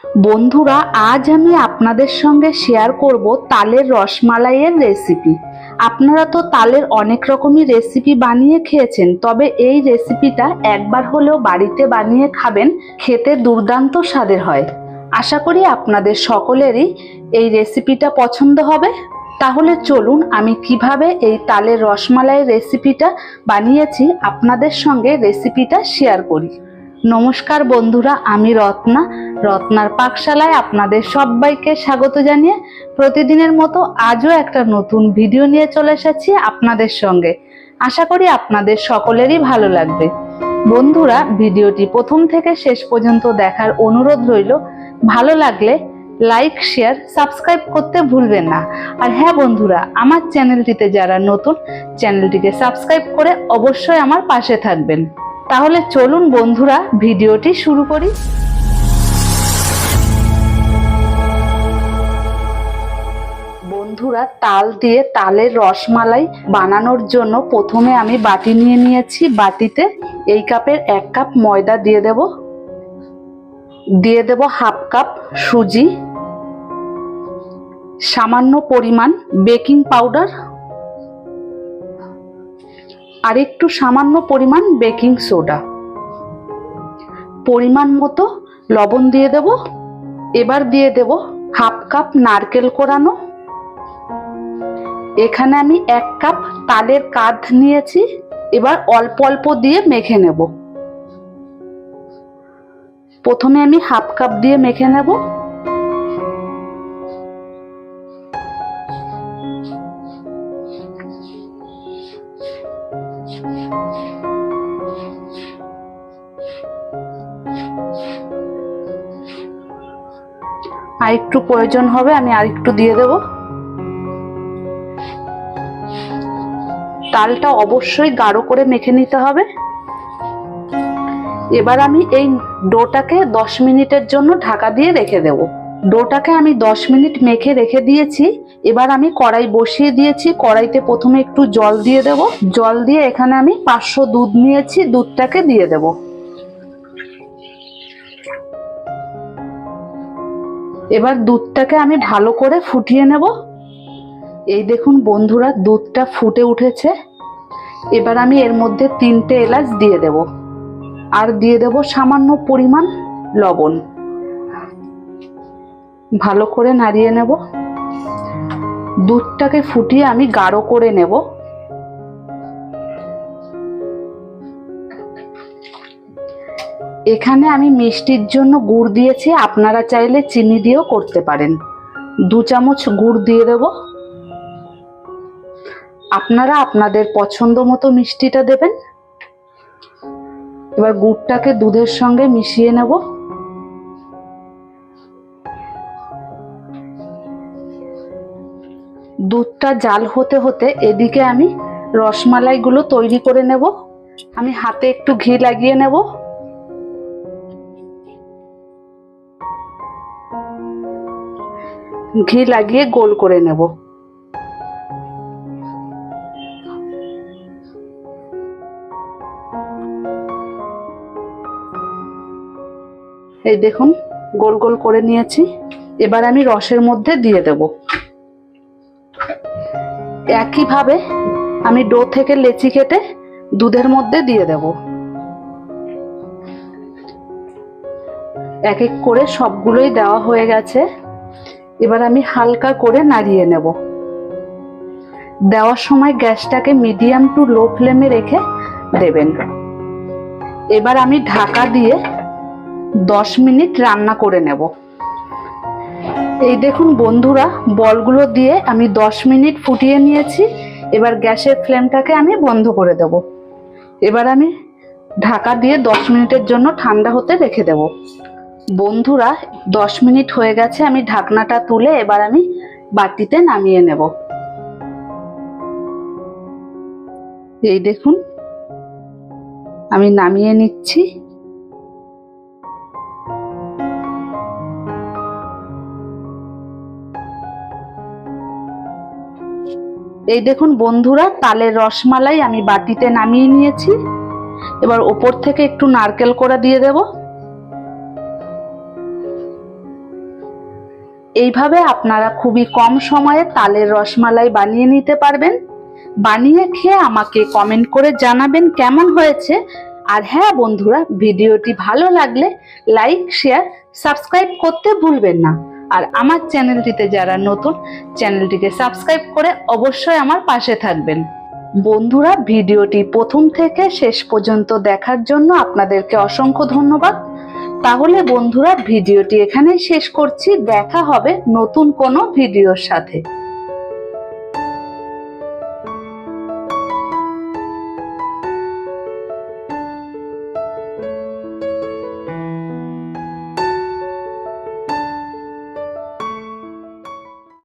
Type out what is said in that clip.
বন্ধুরা, আজ আমি আপনাদের সঙ্গে শেয়ার করব তালের রসমালাইয়ের রেসিপি। আপনারা তো তালের অনেক রকমই রেসিপি বানিয়ে খেয়েছেন, তবে এই রেসিপিটা একবার হলেও বাড়িতে বানিয়ে খাবেন, খেতে দুর্দান্ত স্বাদের হয়। আশা করি আপনাদের সকলেরই এই রেসিপিটা পছন্দ হবে। তাহলে চলুন আমি কিভাবে এই তালের রসমালাইয়ের রেসিপিটা বানিয়েছি আপনাদের সঙ্গে রেসিপিটা শেয়ার করি। নমস্কার বন্ধুরা, আমি রত্নার পাকশালায় আপনাদের সবাইকে স্বাগত জানিয়ে প্রতিদিনের মতো আজও একটা নতুন ভিডিও নিয়ে চলে এসেছি আপনাদের সঙ্গে। আশা করি আপনাদের সকলেরই ভালো লাগবে। বন্ধুরা, ভিডিওটি প্রথম থেকে শেষ পর্যন্ত দেখার অনুরোধ রইল। ভালো লাগলে লাইক, শেয়ার, সাবস্ক্রাইব করতে ভুলবেন না। আর হ্যাঁ বন্ধুরা, আমার চ্যানেলটিতে যারা নতুন, চ্যানেলটিকে সাবস্ক্রাইব করে অবশ্যই আমার পাশে থাকবেন। তাহলে চলুন বন্ধুরা, ভিডিওটি শুরু করি। বন্ধুরা, তাল দিয়ে তালের রসমালাই বানানোর জন্য প্রথমে আমি বাটি নিয়ে নিয়েছি। বাটিতে এই কাপের 1 কাপ ময়দা দিয়ে দেব হাফ কাপ সুজি, সামান্য পরিমাণ বেকিং পাউডার, আর একটু সামান্য পরিমাণ বেকিং সোডা, পরিমাণ মতো লবণ দিয়ে দেব। এবার দিয়ে দেব হাফ কাপ নারকেল কোরানো। এখানে আমি 1 কাপ তালের কাঠ নিয়েছি। এবার অল্প অল্প দিয়ে মেখে নেব। প্রথমে আমি হাফ কাপ দিয়ে মেখে নেব। আর একটু প্রয়োজন হবে, আমি আর একটু দিয়ে দেব। তালটা অবশ্যই গাঢ় করে মেখে নিতে হবে। এবার আমি এই ডোটাকে 10 মিনিটের জন্য ঢাকা দিয়ে রেখে দেব। ডোটাকে আমি 10 মিনিট মেখে রেখে দিয়েছি। এবার আমি কড়াই বসিয়ে দিয়েছি। কড়াইতে প্রথমে একটু জল দিয়ে দেব। জল দিয়ে এখানে আমি 500 দুধ নিয়েছি, দুধটাকে দিয়ে দেব। এবার দুধটাকে আমি ভালো করে ফুটিয়ে নেব। এই দেখুন বন্ধুরা, দুধটা ফুটে উঠেছে। এবার আমি এর মধ্যে 3টে এলাচ দিয়ে দেব, আর দিয়ে দেব সামান্য পরিমাণ লবণ। ভালো করে নাড়িয়ে নেব। দুধটাকে ফুটিয়ে আমি গাঢ় করে নেব। এখানে আমি মিষ্টির জন্য গুড় দিয়েছি, আপনারা চাইলে চিনি দিয়েও করতে পারেন। 2 চামচ গুড় দিয়ে দেব। আপনারা আপনাদের পছন্দ মতো মিষ্টিটা দেবেন। এবার গুড়টাকে দুধের সঙ্গে মিশিয়ে নেব। দুধটা জাল হতে হতে এদিকে আমি রসমালাইগুলো তৈরি করে নেব। আমি হাতে একটু ঘি লাগিয়ে নেব। ঘি লাগিয়ে গোল করে নেব। এই দেখুন, গোল গোল করে নিয়েছি। এবার আমি রসের মধ্যে দিয়ে দেব। একইভাবে আমি ডো থেকে লেচি কেটে দুধের মধ্যে দিয়ে দেব। এক এক করে সবগুলোই দেওয়া হয়ে গেছে। এবার আমি হালকা করে নাড়িয়ে নেব। দেওয়ার সময় গ্যাসটাকে মিডিয়াম টু লো ফ্লেমে রেখে দেবেন। এবার আমি ঢাকা দিয়ে 10 মিনিট রান্না করে নেব। এই দেখুন বন্ধুরা, বলগুলো দিয়ে আমি 10 মিনিট ফুটিয়ে নিয়েছি। এবার গ্যাসের ফ্লেমটাকে আমি বন্ধ করে দেব। এবার আমি ঢাকা দিয়ে 10 মিনিটের জন্য ঠান্ডা হতে রেখে দেব। বন্ধুরা, 10 মিনিট হয়ে গেছে। আমি ঢাকনাটা তুলে এবার আমি বাটিতে নামিয়ে নেব। এই দেখুন, আমি নামিয়ে নিচ্ছি। এই দেখুন বন্ধুরা, তালের রসমালাই আমি বাটিতে নামিয়ে নিয়েছি। এবার ওপর থেকে একটু নারকেল কোড়া দিয়ে দেব। এইভাবে আপনারা খুবই কম সময়ে তালের রসমালাই বানিয়ে নিতে পারবেন। বানিয়ে খেয়ে আমাকে কমেন্ট করে জানাবেন কেমন হয়েছে। আর হ্যাঁ বন্ধুরা, ভিডিওটি ভালো লাগলে লাইক, শেয়ার, সাবস্ক্রাইব করতে ভুলবেন না। আর আমার চ্যানেলটিতে যারা নতুন, চ্যানেলটিকে সাবস্ক্রাইব করে অবশ্যই আমার পাশে থাকবেন। বন্ধুরা, ভিডিওটি প্রথম থেকে শেষ পর্যন্ত দেখার জন্য আপনাদেরকে অসংখ্য ধন্যবাদ। তাহলে বন্ধুরা, ভিডিওটি এখানেই শেষ করছি। দেখা হবে নতুন কোনো ভিডিওর সাথে।